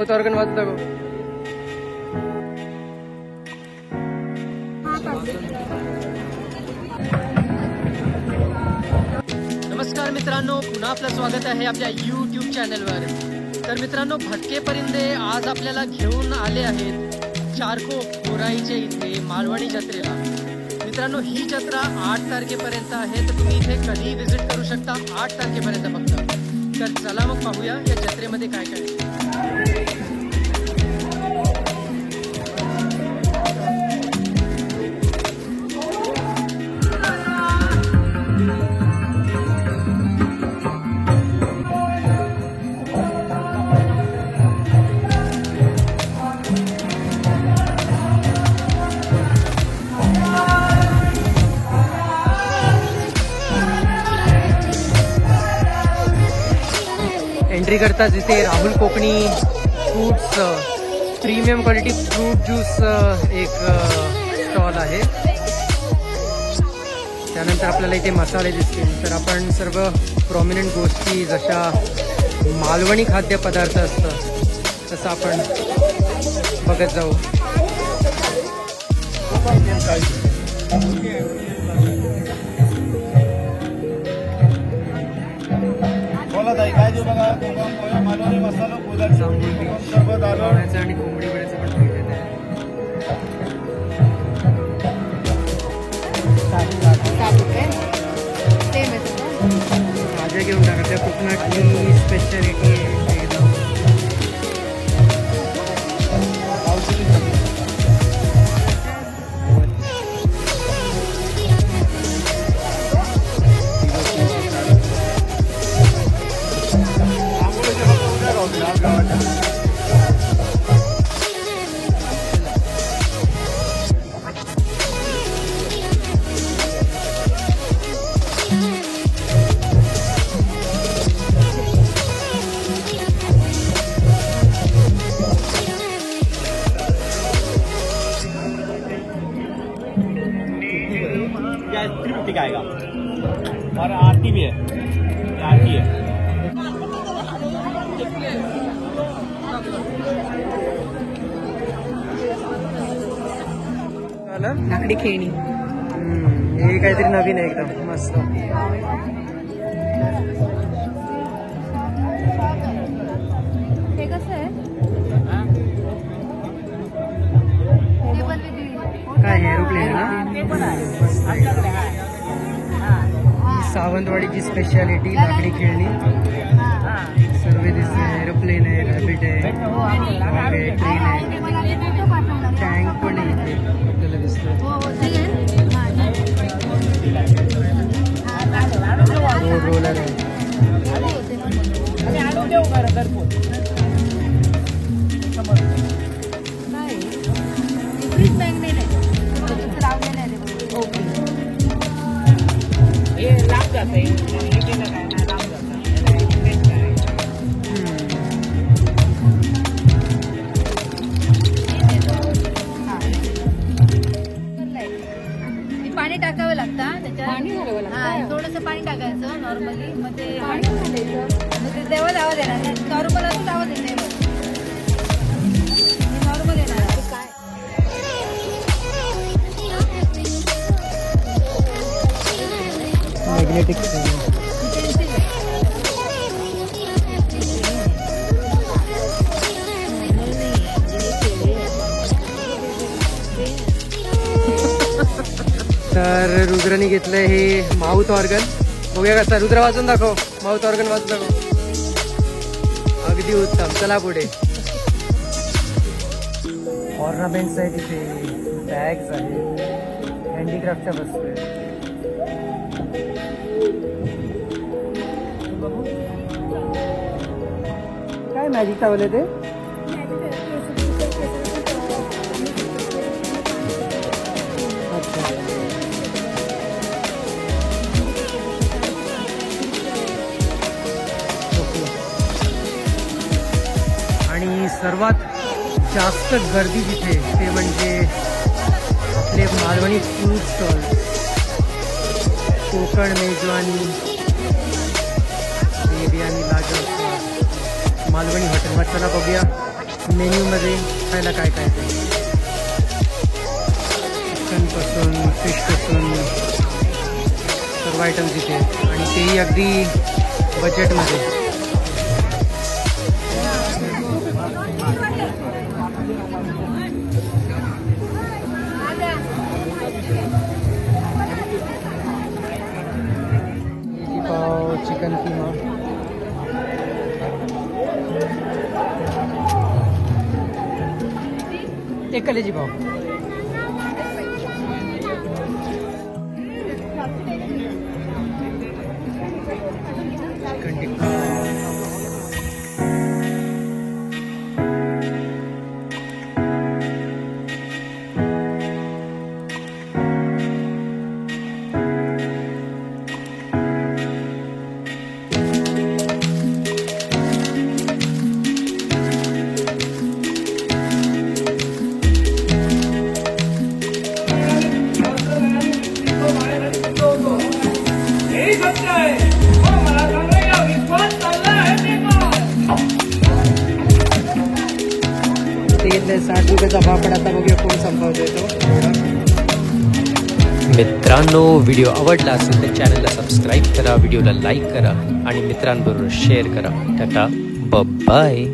Mouth organ वाजत दाखव. नमस्कार मित्रांनो, पुन्हा आपलं स्वागत आहे आपल्या YouTube चॅनलवर. तर मित्रांनो, भटके परिंदे आज आपल्याला घेऊन आले आहेत चारकोप गोराईच्या इथे मालवणी जत्रेला. मित्रांनो, ही जत्रा 8 तारखेपर्यंत आहे, तर तुम्ही इथे कधीही विजिट करू शकता 8 तारखेपर्यंत फक्त. तर चला मग पाहूया या जत्रेमध्ये काय काय. एंट्री करताच इथे Rahul Konkani fruits premium quality fruit juice एक स्टॉल आहे. त्यानंतर आपल्याला इथे मसाले दिसतील. तर आपण सर्व प्रॉमिनंट गोष्टी जशा मालवणी खाद्यपदार्थ असतं तसं आपण बघत जाऊ. काय देऊ बघा, मालवणी मसाला आणि कोंबडी वेळेचं पण पीठ येते. भाज्या घेऊन टाका, त्या कोकणातली स्पेशालिटी आहे एकदम. आएगा और आरती भी है, आरती है. लाकडी खेळणी हे काहीतरी नवीन आहे एकदम मस्त. हे कसं आहे? काय एरोप्लेन ना. सावंतवाडीची स्पेशालिटी लाकडी खेळणी सर्व दिसते. एरोप्लेन आहे, रॅबिट आहे, ट्रेन आहे, टँक पण आहे आपल्याला दिसतो. रोलर आहे. पाणी टाकावं लागतं त्याच्यात. थोडंसं पाणी टाकायचं नॉर्मली. मग ते तेव्हा धावा देणार. नॉर्मल असं धावा देत नाही, नॉर्मल येणार. मॅग्नेटिक तर रुद्रनी घेतलंय हे माउथ ऑर्गन. बघूया कसा. रुद्र वाजून दाखव, माउथ ऑर्गन वाजून दाखव. अगदी उत्तम. चला पुढे. ऑर्नामेंट्स आहेत इथे, बॅग्स आहेत, हँडीक्राफ्टच्या वस्तू आहेत. काय मॅजिक लावले ते. आणि सर्वात जास्त गर्दी जिथे ते म्हणजे आपले मालवणी फूड स्टॉल. कोकण मेजवानी, बिर्याणी, लाजवाब, मालवणी हॉटेल. चला बघूया मेन्यूमध्ये खायला काय काय ते चिकनपासून फिशपासून सर्व आयटम्स इथे आहेत आणि तेही अगदी बजेटमध्ये. पाव चिकन किमा एक कलेजी पाव. चिकन टिक्का घेतले 60 रुपयाचा पापड. आता बघूया कोण संपवतोय तो. मित्रांनो, व्हिडिओ आवडला असेल तर चॅनलला सबस्क्राईब करा, व्हिडिओला लाईक करा आणि मित्रांबरोबर शेअर करा. टाटा, बाय.